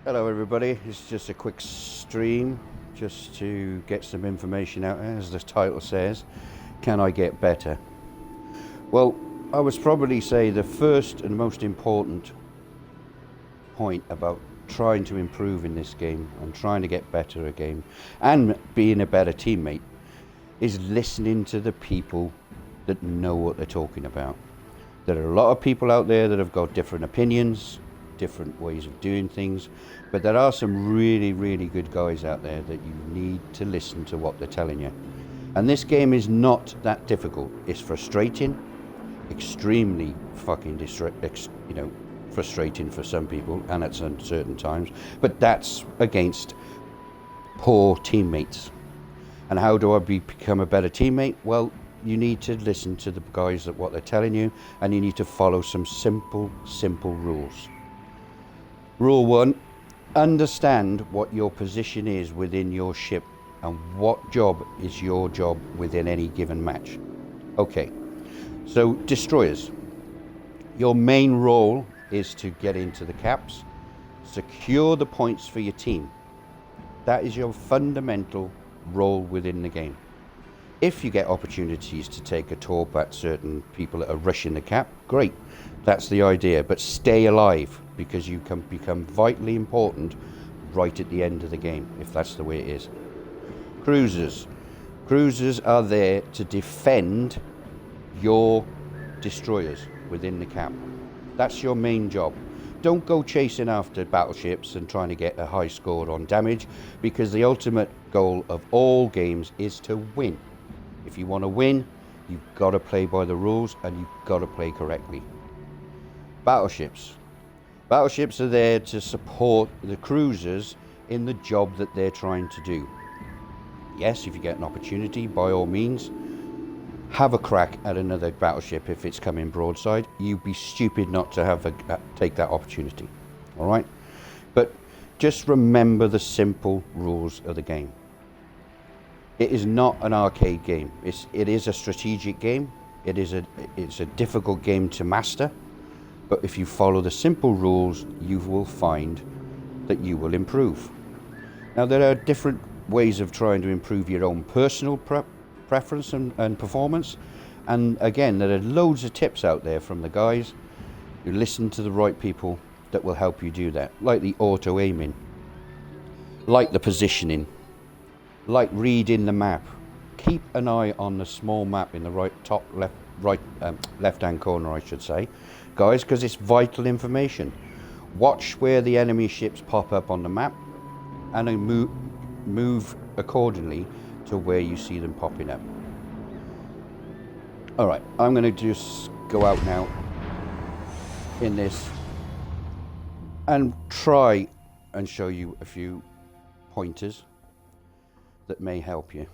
Hello everybody, it's just a quick stream just to get some information out there. As the title says, can I get better? Well, I would probably say the first and most important point about trying to improve in this game and trying to get better again and being a better teammate is listening to the people that know what they're talking about. There are a lot of people out there that have got different opinions, different ways of doing things, but there are some really, really good guys out there that you need to listen to what they're telling you. And this game is not that difficult. It's frustrating, extremely fucking frustrating for some people and at certain times, but that's against poor teammates. And how do I become a better teammate? Well, you need to listen to the guys at what they're telling you, and you need to follow some simple rules. Rule 1, understand what your position is within your ship and what job is your job within any given match. Okay, so destroyers. Your main role is to get into the caps, secure the points for your team. That is your fundamental role within the game. If you get opportunities to take a torp at certain people that are rushing the cap, great, that's the idea, but stay alive, because you can become vitally important right at the end of the game, if that's the way it is. Cruisers. Cruisers are there to defend your destroyers within the cap. That's your main job. Don't go chasing after battleships and trying to get a high score on damage, because the ultimate goal of all games is to win. If you want to win, you've got to play by the rules and you've got to play correctly. Battleships. Battleships are there to support the cruisers in the job that they're trying to do. Yes, if you get an opportunity, by all means, have a crack at another battleship if it's coming broadside. You'd be stupid not to take that opportunity. All right? But just remember the simple rules of the game. It is not an arcade game. It is a strategic game. It's a difficult game to master. But if you follow the simple rules, you will find that you will improve. Now, there are different ways of trying to improve your own personal preference and performance. And again, there are loads of tips out there from the guys. You listen to the right people that will help you do that. Like the auto aiming, like the positioning, like reading the map. Keep an eye on the small map in the left-hand corner, I should say, guys, because it's vital information. Watch where the enemy ships pop up on the map and move accordingly to where you see them popping up. All right, I'm going to just go out now in this and try and show you a few pointers that may help you.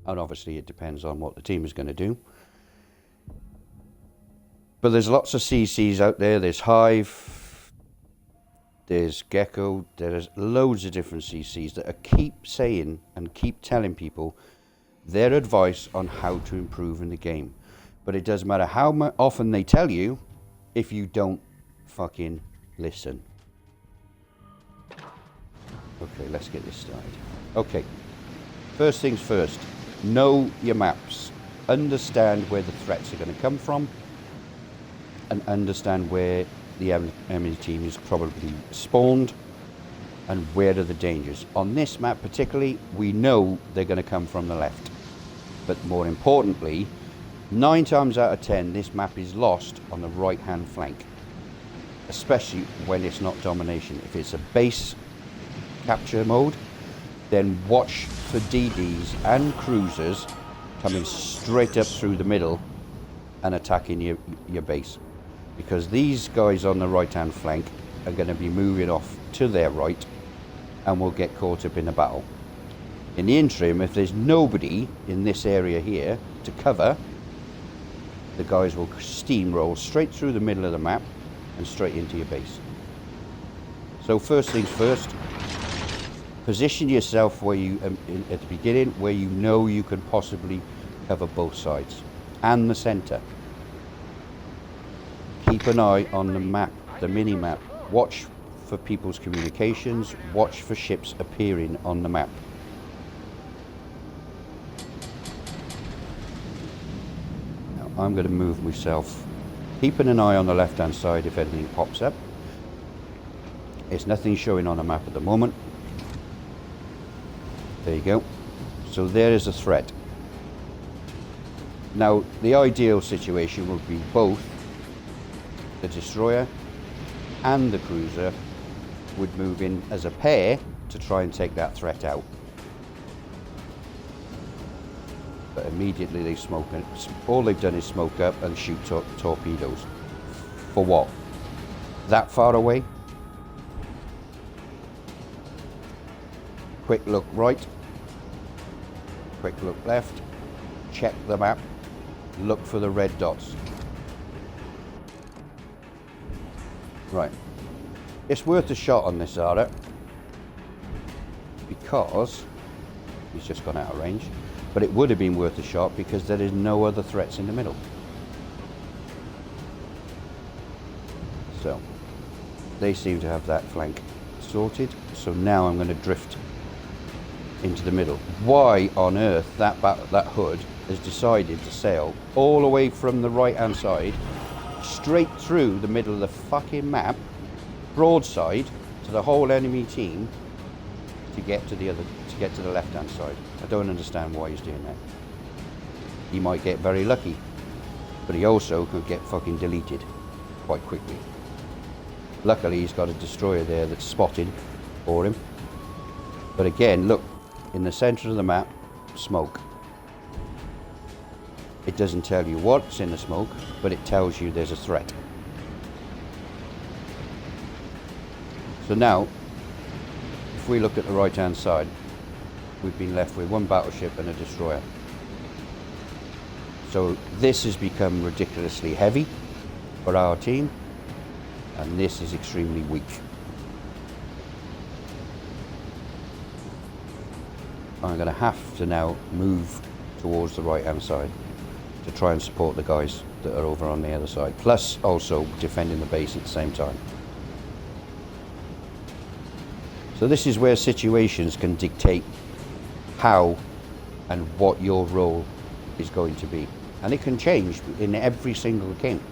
And obviously it depends on what the team is going to do. But there's lots of CCs out there. There's Hive, there's Gecko, there's loads of different CCs that keep saying and keep telling people their advice on how to improve in the game. But it doesn't matter how often they tell you if you don't fucking listen. Okay, let's get this started. Okay. First things first, know your maps. Understand where the threats are going to come from and understand where the enemy team is probably spawned and where are the dangers. On this map particularly, we know they're going to come from the left. But more importantly, 9 times out of 10, this map is lost on the right-hand flank, especially when it's not domination. If it's a base capture mode, then watch for DDs and cruisers coming straight up through the middle and attacking your base. Because these guys on the right-hand flank are going to be moving off to their right and will get caught up in a battle. In the interim, if there's nobody in this area here to cover, the guys will steamroll straight through the middle of the map and straight into your base. So first things first, position yourself where you at the beginning where you know you can possibly cover both sides and the center. Keep an eye on the map, the mini map. Watch for people's communications. Watch for ships appearing on the map. Now I'm going to move myself, keeping an eye on the left hand side if anything pops up. There's nothing showing on the map at the moment. There you go. So there is a threat. Now the ideal situation would be both the destroyer and the cruiser would move in as a pair to try and take that threat out. But immediately they smoke it. All they've done is smoke up and shoot torpedoes. For what? That far away? Quick look right, quick look left, check the map, look for the red dots. Right, it's worth a shot on this Zara because he's just gone out of range, but it would have been worth a shot because there is no other threats in the middle. So they seem to have that flank sorted, so now I'm going to drift into the middle. Why on earth that hood has decided to sail all the way from the right hand side straight through the middle of the fucking map, broadside to the whole enemy team to get to the left hand side? I don't understand why he's doing that. He might get very lucky, but he also could get fucking deleted quite quickly. Luckily he's got a destroyer there that's spotted for him. But again, look, in the center of the map, smoke. It doesn't tell you what's in the smoke, but it tells you there's a threat. So now, if we look at the right hand side, we've been left with one battleship and a destroyer. So this has become ridiculously heavy for our team, and this is extremely weak. I'm going to have to now move towards the right hand side to try and support the guys that are over on the other side, plus also defending the base at the same time. So this is where situations can dictate how and what your role is going to be, and it can change in every single game,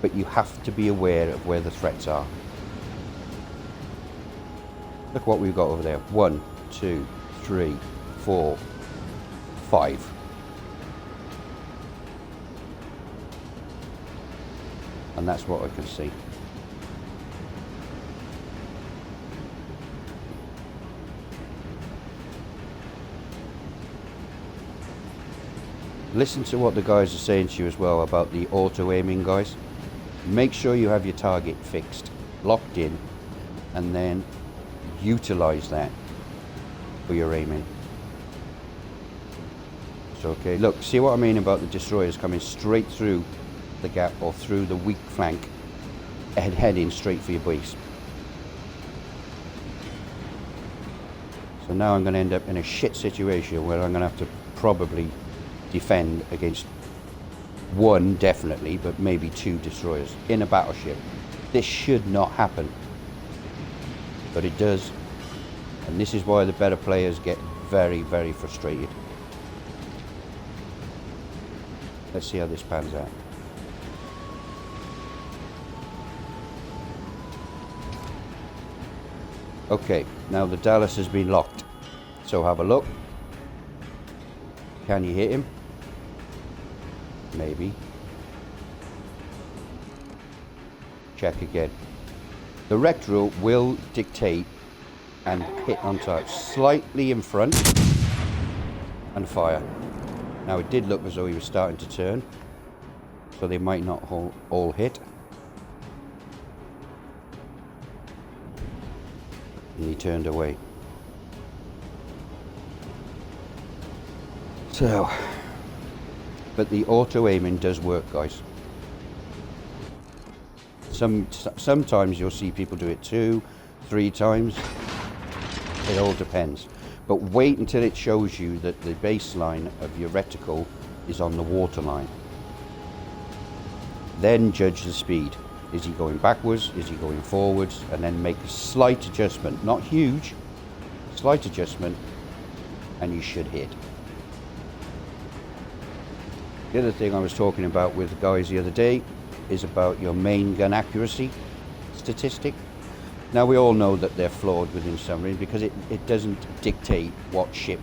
but you have to be aware of where the threats are. Look what we've got over there. 1, 2, 3, 4, 5. And that's what I can see. Listen to what the guys are saying to you as well about the auto aiming, guys. Make sure you have your target fixed, locked in, and then utilize that for your aiming. So okay, look, see what I mean about the destroyers coming straight through the gap or through the weak flank and heading straight for your base. So now I'm going to end up in a shit situation where I'm going to have to probably defend against one, definitely, but maybe 2 destroyers in a battleship. This should not happen, but it does, and this is why the better players get very, very frustrated. Let's see how this pans out. Okay, now the Dallas has been locked, so have a look. Can you hit him? Maybe. Check again. The rect rule will dictate and hit on target slightly in front and fire. Now it did look as though he was starting to turn, so they might not all hit. And he turned away. So, but the auto aiming does work, guys. Sometimes you'll see people do it 2, 3 times. It all depends. But wait until it shows you that the baseline of your reticle is on the waterline. Then judge the speed. Is he going backwards? Is he going forwards? And then make a slight adjustment, not huge, slight adjustment, and you should hit. The other thing I was talking about with the guys the other day is about your main gun accuracy statistic. Now we all know that they're flawed within submarine because it doesn't dictate what ship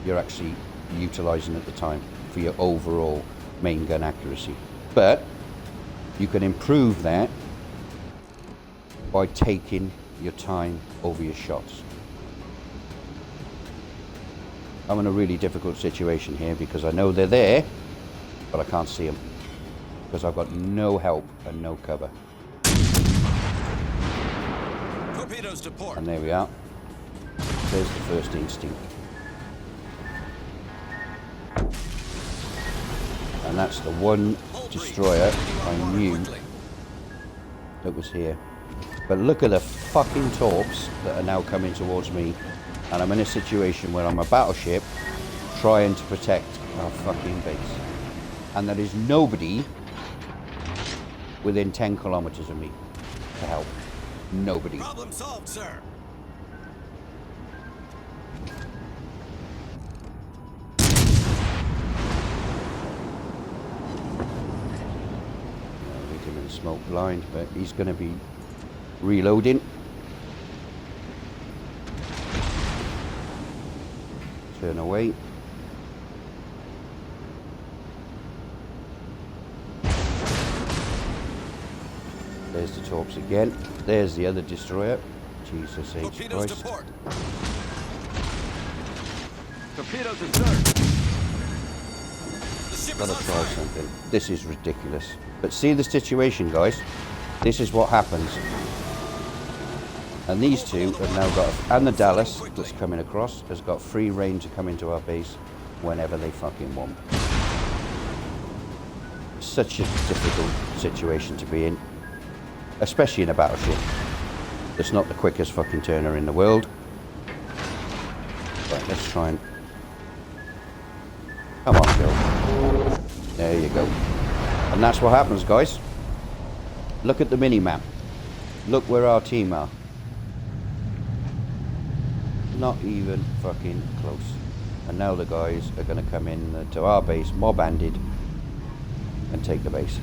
you're actually utilizing at the time for your overall main gun accuracy. But you can improve that by taking your time over your shots. I'm in a really difficult situation here because I know they're there, but I can't see them because I've got no help and no cover. Torpedoes to port. And there we are. There's the first instinct. And that's the one destroyer I knew that was here. But look at the fucking torps that are now coming towards me. And I'm in a situation where I'm a battleship trying to protect our fucking base. And there is nobody within 10 kilometers of me to help. Nobody. Problem solved, sir. Hit him in smoke blind, but he's going to be reloading. Turn away. There's the torps again. There's the other destroyer. Jesus H. Torpedoes to Christ. port. Torpedoes to third. The ship is Gotta on try fire. something. This is ridiculous. But see the situation, guys. This is what happens. And these two have now got, and the Dallas that's coming across has got free reign to come into our base whenever they fucking want. Such a difficult situation to be in, especially in a battleship. It's not the quickest fucking turner in the world. Right, let's try and... Come on, Bill. There you go. And that's what happens, guys. Look at the mini-map. Look where our team are. Not even fucking close. And now the guys are going to come in to our base, mob-handed, and take the base.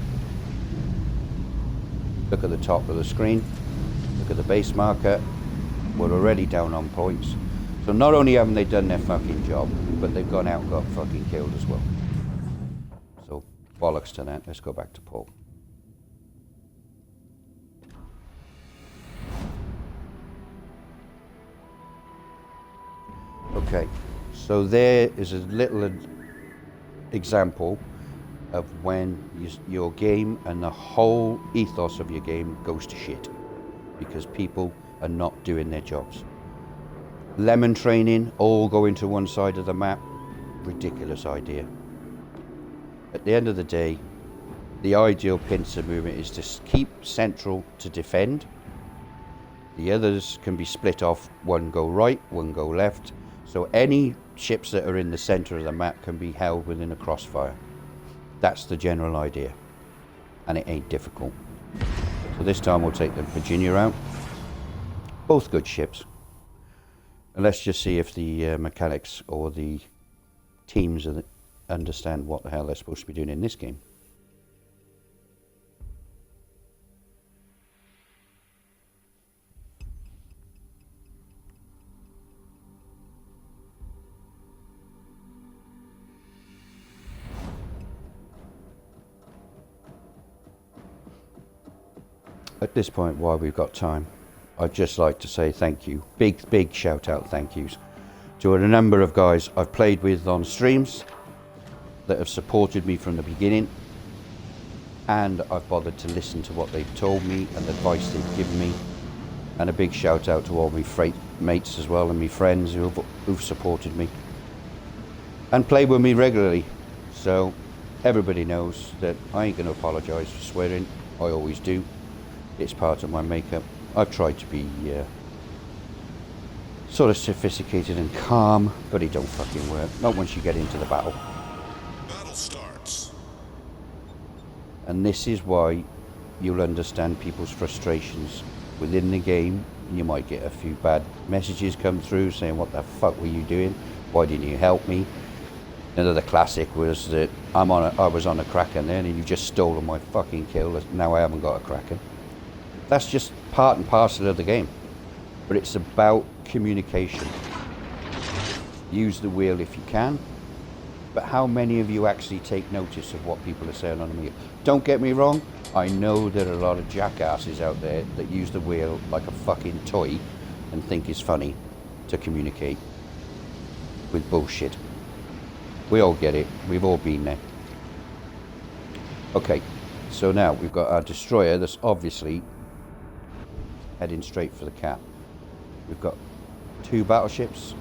Look at the top of the screen. Look at the base marker. We're already down on points. So not only haven't they done their fucking job, but they've gone out and got fucking killed as well. So bollocks to that. Let's go back to port. Okay, so there is a little example of when your game and the whole ethos of your game goes to shit because people are not doing their jobs. Lemon training, all going to one side of the map, ridiculous idea. At the end of the day, the ideal pincer movement is to keep central to defend. The others can be split off, one go right, one go left. So any ships that are in the center of the map can be held within a crossfire. That's the general idea. And it ain't difficult. So this time we'll take the Virginia out. Both good ships. And let's just see if the mechanics or the teams understand what the hell they're supposed to be doing in this game. At this point, while we've got time, I'd just like to say thank you. Big shout out thank yous to a number of guys I've played with on streams that have supported me from the beginning, and I've bothered to listen to what they've told me and the advice they've given me. And a big shout out to all my freight mates as well and my friends who've supported me and play with me regularly. So everybody knows that I ain't going to apologise for swearing. I always do. It's part of my makeup. I've tried to be sort of sophisticated and calm, but it don't fucking work. Not once you get into the battle. Battle starts. And this is why you'll understand people's frustrations within the game. You might get a few bad messages come through saying, what the fuck were you doing? Why didn't you help me? Another classic was that I was on a Kraken then and you just stolen my fucking kill. Now I haven't got a Kraken. That's just part and parcel of the game. But it's about communication. Use the wheel if you can. But how many of you actually take notice of what people are saying on the wheel? Don't get me wrong. I know there are a lot of jackasses out there that use the wheel like a fucking toy and think it's funny to communicate with bullshit. We all get it. We've all been there. Okay, so now we've got our destroyer that's obviously heading straight for the cap. We've got 2 battleships.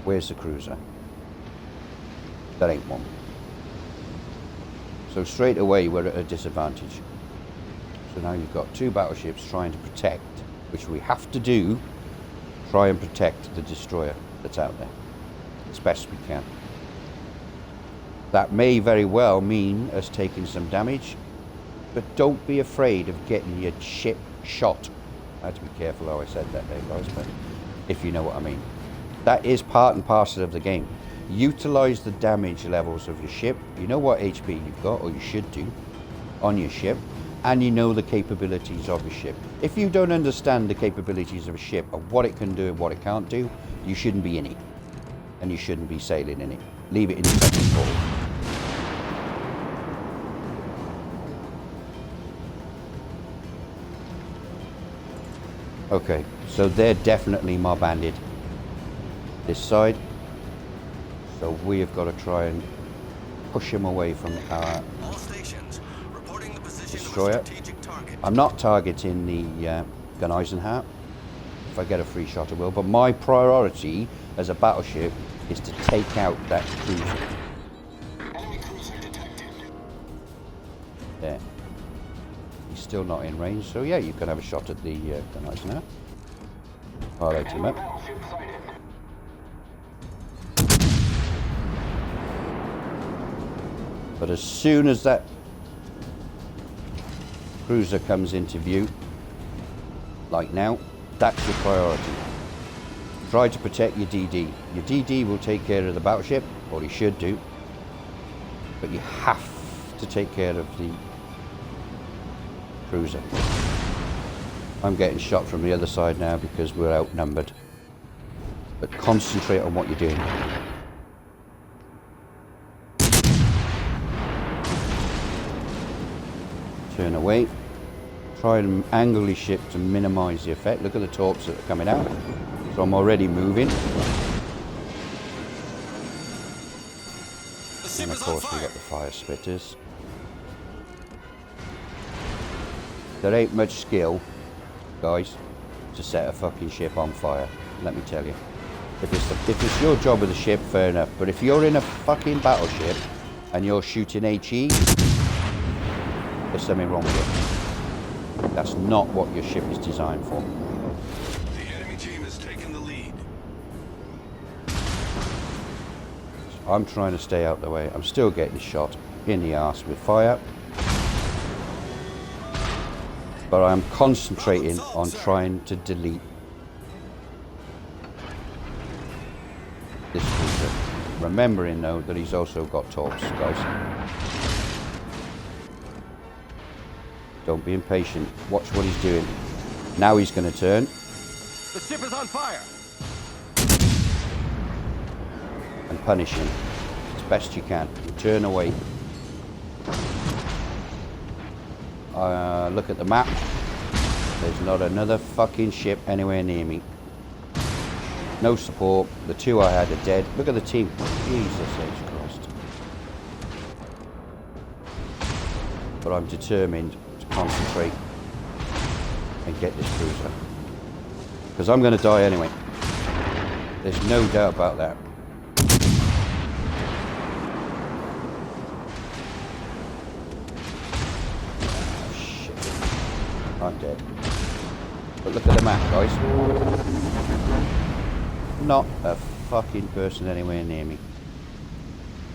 Where's the cruiser? That ain't one. So straight away we're at a disadvantage. So now you've got 2 battleships trying to protect, which we have to do, try and protect the destroyer that's out there as best we can. That may very well mean us taking some damage, but don't be afraid of getting your ship shot. I had to be careful how I said that there, guys, but if you know what I mean. That is part and parcel of the game. Utilize the damage levels of your ship. You know what HP you've got, or you should do, on your ship, and you know the capabilities of your ship. If you don't understand the capabilities of a ship, of what it can do and what it can't do, you shouldn't be in it. And you shouldn't be sailing in it. Leave it in second port. Okay, so they're definitely mob-banded this side. So we have got to try and push him away from our All stations, reporting the position destroyer. of a strategic target. I'm not targeting the Gun Eisenhower. If I get a free shot I will, but my priority as a battleship is to take out that cruiser. Enemy cruiser detected. There. He's still not in range, so yeah, you can have a shot at the Gun Eisenhower. Highlight him Enemy up. battleship sighted. But as soon as that cruiser comes into view, like now, that's your priority. Try to protect your DD. Your DD will take care of the battleship, or he should do. But you have to take care of the cruiser. I'm getting shot from the other side now because we're outnumbered. But concentrate on what you're doing. Turn away. Try and angle your ship to minimize the effect. Look at the torps that are coming out. So I'm already moving. The ship And of is on course we fire. got the fire spitters. There ain't much skill, guys, to set a fucking ship on fire. Let me tell you. If it's your job with a ship, fair enough. But if you're in a fucking battleship and you're shooting HE, there's something wrong with it. That's not what your ship is designed for. The enemy team has taken the lead. I'm trying to stay out the way. I'm still getting shot in the arse with fire. But I'm concentrating on trying to delete this cruiser. Remembering though that he's also got torps, guys. Don't be impatient. Watch what he's doing. Now he's going to turn. The ship is on fire. And punish him as best you can. Turn away. Look at the map. There's not another fucking ship anywhere near me. No support. The 2 I had are dead. Look at the team. Jesus H. Christ. But I'm determined to concentrate and get this cruiser. Because I'm going to die anyway. There's no doubt about that. Oh, shit. I'm dead. But look at the map, guys. Not a fucking person anywhere near me.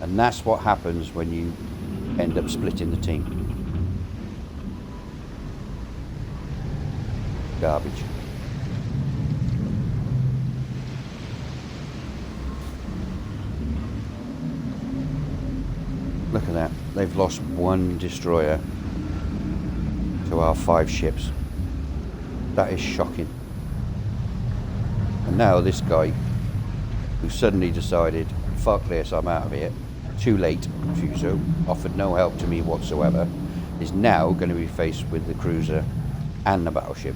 And that's what happens when you end up splitting the team. Garbage. Look at that. They've lost one destroyer to our 5 ships. That is shocking. And now this guy, who suddenly decided, fuck this, I'm out of here. Too late, Fuso, offered no help to me whatsoever, is now going to be faced with the cruiser and the battleship.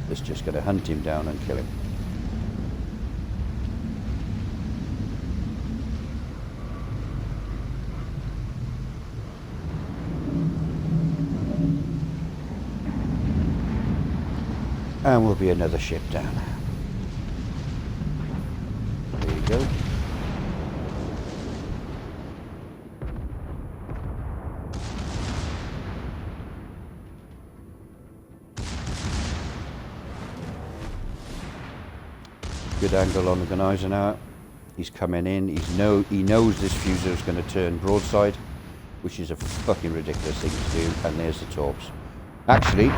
That's just going to hunt him down and kill him. And will be another ship down. There you go. Good angle on the Gunaiser now. He's coming in. He knows this Fuso is going to turn broadside, which is a fucking ridiculous thing to do. And there's the torps. Actually,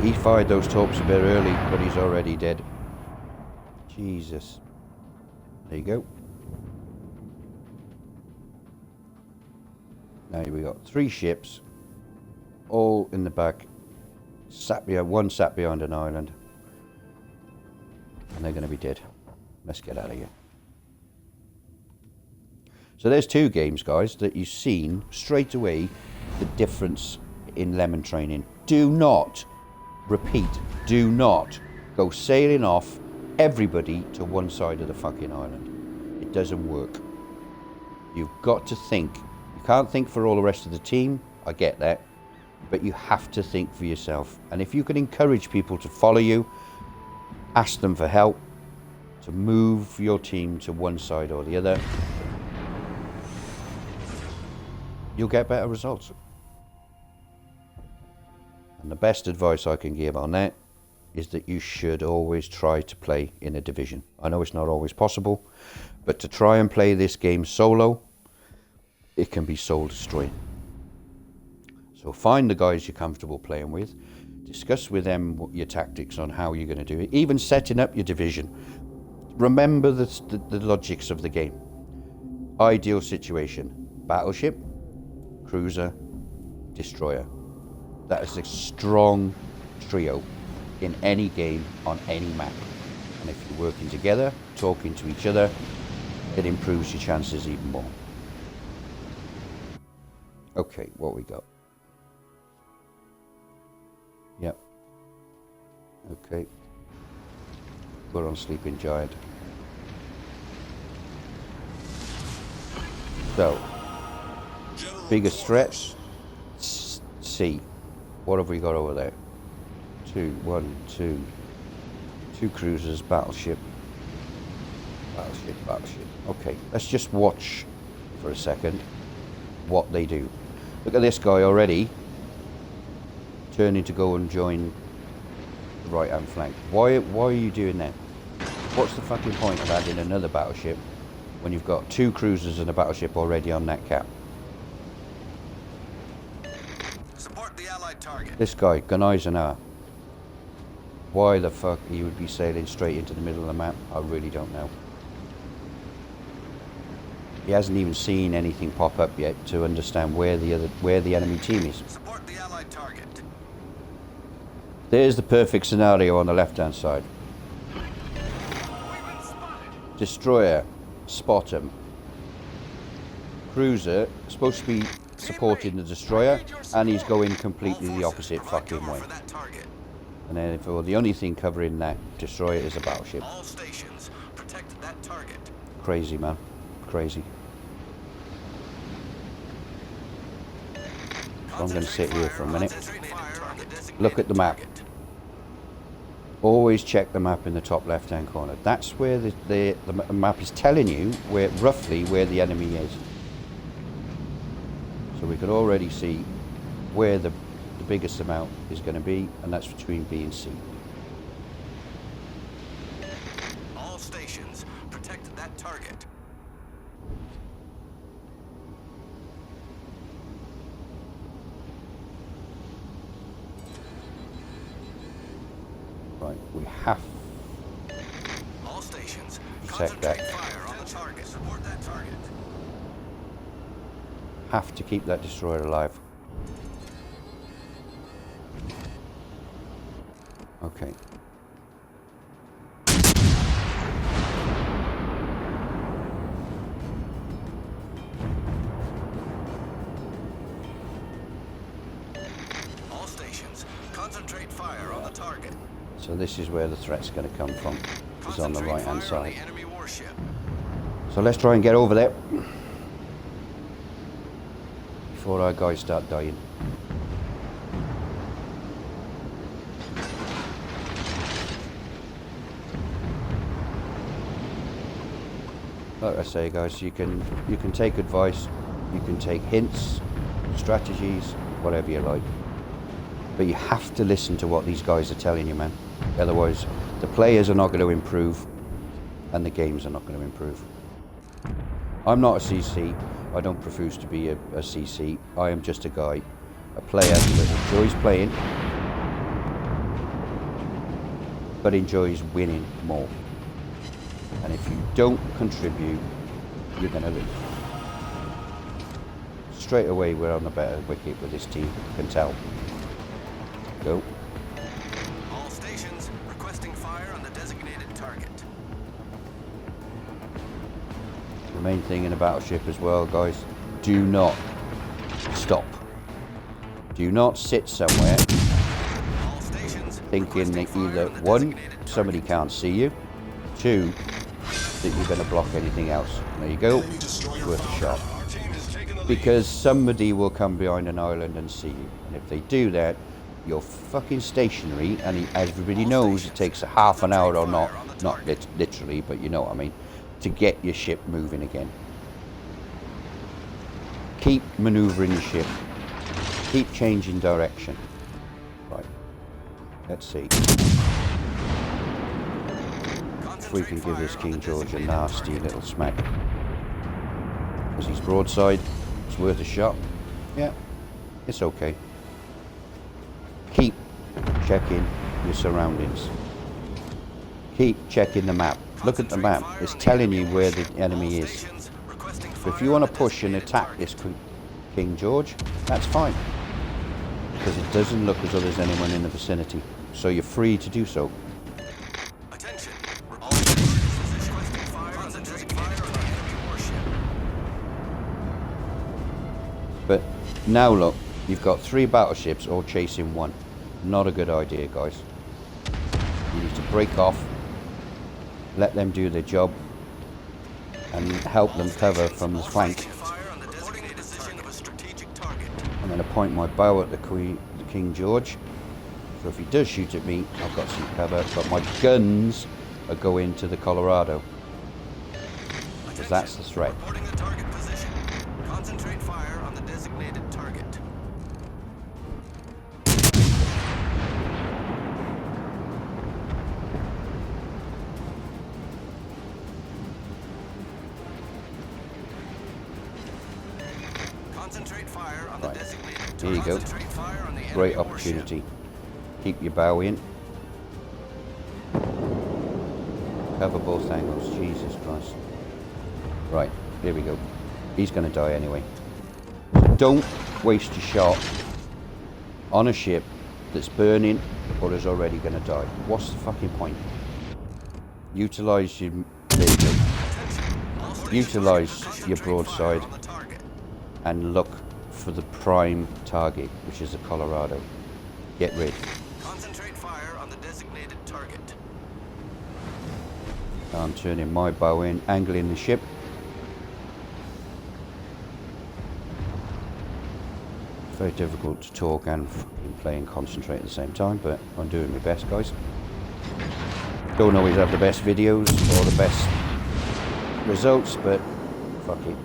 he fired those torps a bit early, but he's already dead. Jesus. There you go. Now we got 3 ships, all in the back. One sat behind an island, and they're going to be dead. Let's get out of here. So there's 2 games, guys, that you've seen straight away the difference in lemon training. Do not, repeat, do not go sailing off everybody to one side of the fucking island. It doesn't work. You've got to think. You can't think for all the rest of the team, I get that, but you have to think for yourself. And if you can encourage people to follow you, ask them for help, to move your team to one side or the other, you'll get better results. And the best advice I can give on that is that you should always try to play in a division. I know it's not always possible, but to try and play this game solo, it can be soul destroying. So find the guys you're comfortable playing with, discuss with them your tactics on how you're going to do it, even setting up your division. Remember the logics of the game. Ideal situation: battleship, cruiser, destroyer. That is a strong trio in any game on any map. And if you're working together, talking to each other, it improves your chances even more. Okay, what we got? Yep. Okay. We're on Sleeping Giant. So, biggest threat, C. What have we got over there? 2 cruisers, battleship. Okay, let's just watch for a second what they do. Look at this guy already turning to go and join the right hand flank. Why are you doing that? What's the fucking point of adding another battleship when you've got 2 cruisers and a battleship already on that cap? Support the Allied target. This guy, Gunaiser, why the fuck he would be sailing straight into the middle of the map, I really don't know. He hasn't even seen anything pop up yet to understand where the enemy team is. Support the Allied target. There's the perfect scenario on the left-hand side. Destroyer, spot him. Cruiser, supposed to be supporting the destroyer, and he's going completely the opposite fucking way. And then the only thing covering that destroyer is a battleship. All stations, protect that target. Crazy, man. Crazy. So I'm going to sit here for a minute. Look at the map. Always check the map in the top left-hand corner. That's where the map is telling you roughly where the enemy is. So we can already see where the biggest amount is going to be, and that's between B and C. All stations, protect that target. Right. have All stations, Protect that. concentrate fire on the target. Support that target. to keep that destroyer alive. Okay. All stations, concentrate fire on the target. So this is where the threat's going to come from. Is on the right hand side. The enemy warship. So let's try and get over there before our guys start dying. Like I say, guys, you can take advice, you can take hints, strategies, whatever you like, but you have to listen to what these guys are telling you, man. Otherwise, the players are not going to improve, and the games are not going to improve. I'm not a CC. I don't profess to be a CC. I am just a guy, a player that enjoys playing, but enjoys winning more. And if you don't contribute, you're going to lose. Straight away, we're on a better wicket with this team. You can tell. Go. All stations, requesting fire on the designated target. The main thing in a battleship as well, guys, do not stop. Do not sit somewhere All stations, thinking that requesting fire either on the one, designated somebody target. can't see you, two, that you're going to block anything else. There you go. It's worth a shot. Our team has taken the lead. Because somebody will come behind an island and see you. And if they do that, you're fucking stationary, and as everybody knows, it takes a half an hour or not literally, but you know what I mean, to get your ship moving again. Keep maneuvering your ship. Keep changing direction. Right. Let's see if we can give this King George a nasty little smack. Because he's broadside, it's worth a shot. Yeah, it's okay. Keep checking your surroundings. Keep checking the map. Look at the map. It's telling you where the enemy is. So if you want to push and attack this King George, that's fine. Because it doesn't look as though there's anyone in the vicinity. So you're free to do so. Attention. All stations, requesting fire on the designated enemy warship. But now look, you've got 3 battleships all chasing one. Not a good idea, guys. You need to break off, let them do their job, and help them cover from the flank. Fire on the designated position of a strategic target. I'm going to point my bow at the King George. So if he does shoot at me, I've got some cover, but my guns are going to the Colorado. Because that's the threat. Reporting the target position. Concentrate fire on the designated target. Concentrate fire on the Right. designated target. Here you go. Concentrate fire on the enemy Great warship. opportunity. Keep your bow in. Cover both angles. Jesus Christ. Right, here we go. He's going to die anyway. Don't waste your shot on a ship that's burning or is already going to die. What's the fucking point? Utilize your... There you go. Utilize your broadside On the target. and look for the prime target, which is the Colorado. Get rid. Concentrate fire on the designated target. I'm turning my bow in, angling the ship. It's very difficult to talk and fucking play and concentrate at the same time, but I'm doing my best, guys. Don't always have the best videos or the best results, but fuck it.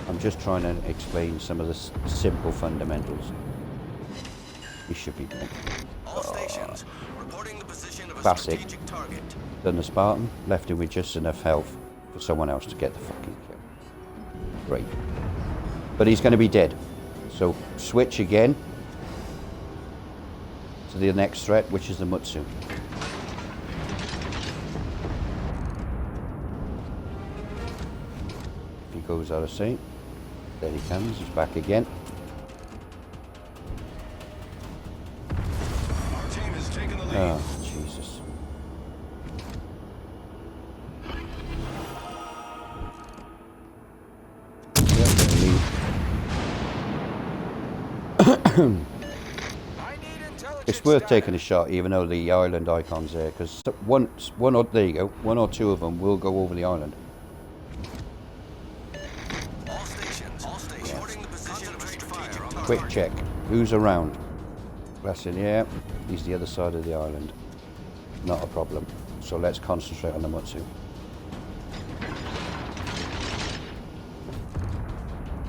I'm just trying to explain some of the simple fundamentals. You should be good. All stations, reporting the position of a Classic. strategic target. Done the Spartan, left him with just enough health for someone else to get the fucking kill. Great. But he's going to be dead. So switch again to the next threat, which is the Mutsu. goes out of sight. There he comes, he's back again. Our team has taken the lead. Oh, Jesus. Yep, lead. I need intelligence. It's worth data. taking a shot, even though the island icon's there, because there you go, one or two of them will go over the island. All stations. Reporting the position of a strategic target. Quick check. Who's around? Blessing, yeah. He's the other side of the island. Not a problem. So let's concentrate on the Mutsu.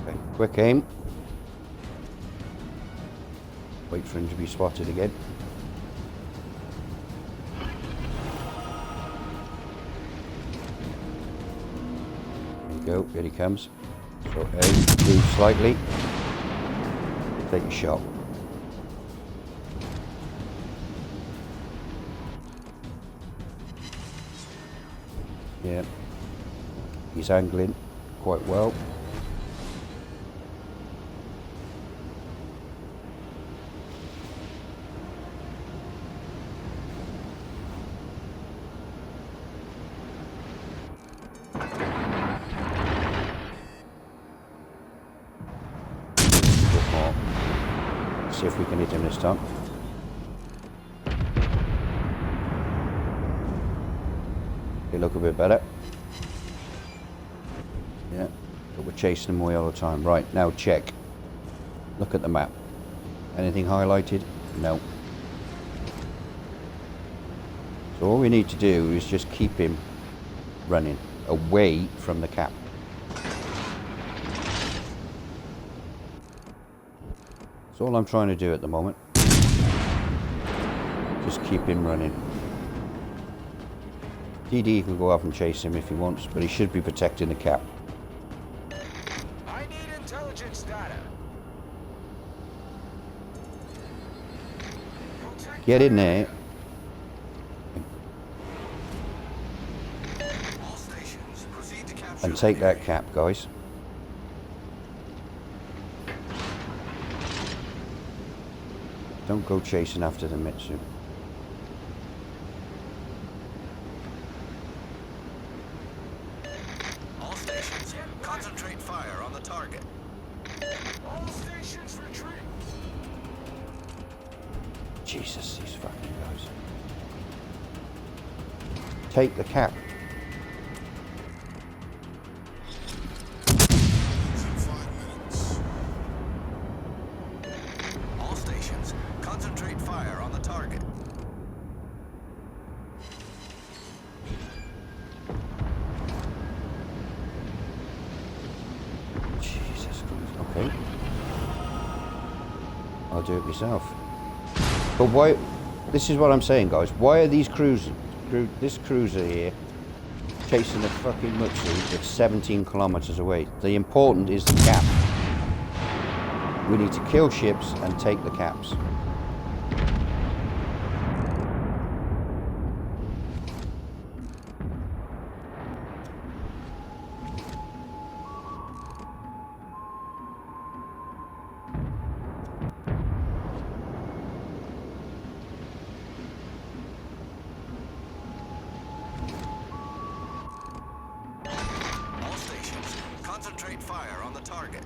Okay, quick aim. Wait for him to be spotted again. There you go, here he comes. So aim, move slightly. Take a shot. Yeah, he's angling quite well. Bit more. See if we can hit him this time. They look a bit better. Yeah, but we're chasing them away all the time. Right, now check. Look at the map. Anything highlighted? No. So all we need to do is just keep him running away from the cap. That's all I'm trying to do at the moment. Just keep him running. DD can go off and chase him if he wants, but he should be protecting the cap. I need intelligence data. Protect Get in there. All stations. Proceed to capture And take that cap, guys. Don't go chasing after the Mitsu. all stations. Concentrate fire on the target. all stations retreat. Jesus, these fucking guys. Take the cap. All stations. Concentrate fire on the target. Jesus Christ. Okay. I'll do it myself. But why? This is what I'm saying, guys. Why are these this cruiser here chasing the fucking Mutsu that's 17 kilometers away? The important is the cap. We need to kill ships and take the caps. All stations. Concentrate fire on the target.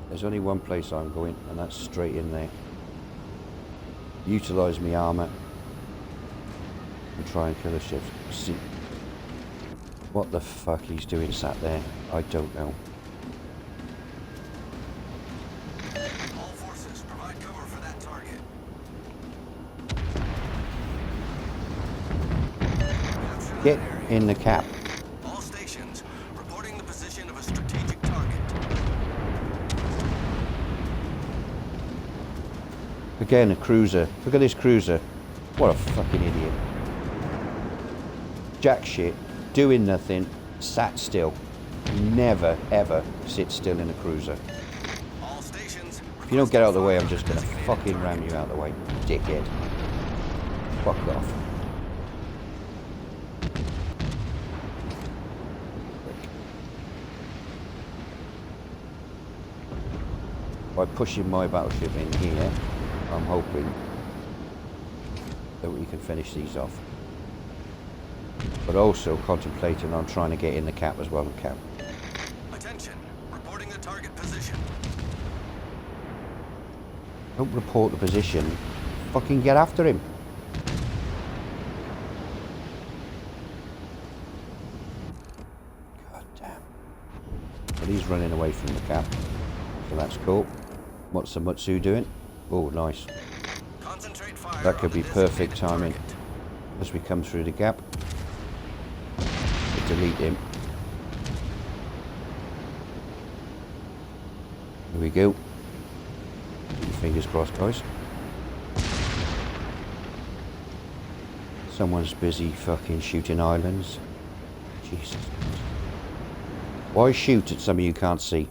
There's only one place I'm going, and that's straight in there. Utilize my armor and try and kill the ships. See what the fuck he's doing sat there. I don't know. All forces. Provide cover for that target. Capture Get that area. in the cap. All stations. Reporting the position of a strategic target. Again, a cruiser. Look at this cruiser. What a fucking idiot. Jack shit, doing nothing, sat still. Never, ever sit still in a cruiser. All stations. If you don't get out of the way, I'm just gonna fucking ram you out of the way, dickhead. Fuck off. by pushing my battleship in here, I'm hoping that we can finish these off. But also contemplating on trying to get in the cap as well as cap. Attention. Reporting the target position. Don't report the position. Fucking get after him. God damn. But he's running away from the cap. So that's cool. What's the Mutsu doing? Oh, nice. Concentrate fire. That could on be the perfect designated timing. target. As we come through the gap. Delete him. Here we go. Keep your fingers crossed, guys. Someone's busy fucking shooting islands. Jesus. Why shoot at something you can't see?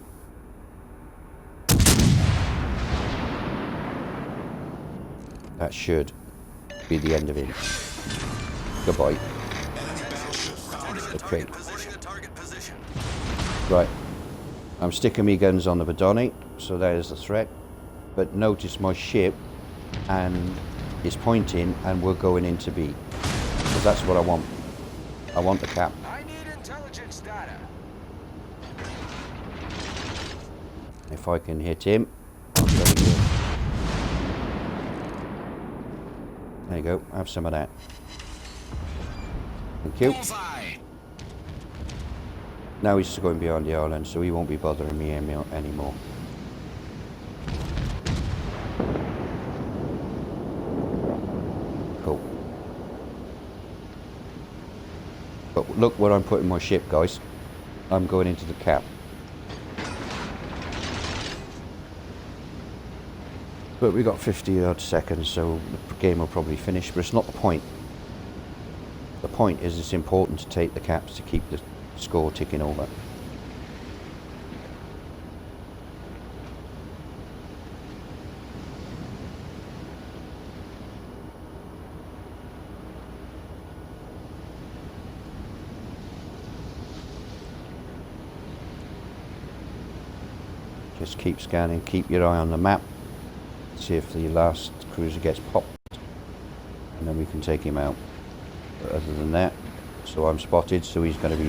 That should be the end of him. Goodbye. Okay. Reporting the target position. Right. I'm sticking my guns on the Badoni, so there's the threat. But notice my ship and is pointing and we're going into B. Because that's what I want. I want the cap. I need intelligence data. If I can hit him, I'll show you. There you go, have some of that. Thank you. Bullseye. Now he's going beyond the island, so he won't be bothering me anymore. Cool. But look where I'm putting my ship, guys. I'm going into the cap. But we got 50 odd seconds, so the game will probably finish, but it's not the point. The point is it's important to take the caps to keep the score ticking over. Just keep scanning, keep your eye on the map. See if the last cruiser gets popped, and then we can take him out. But other than that, so I'm spotted, so he's going to be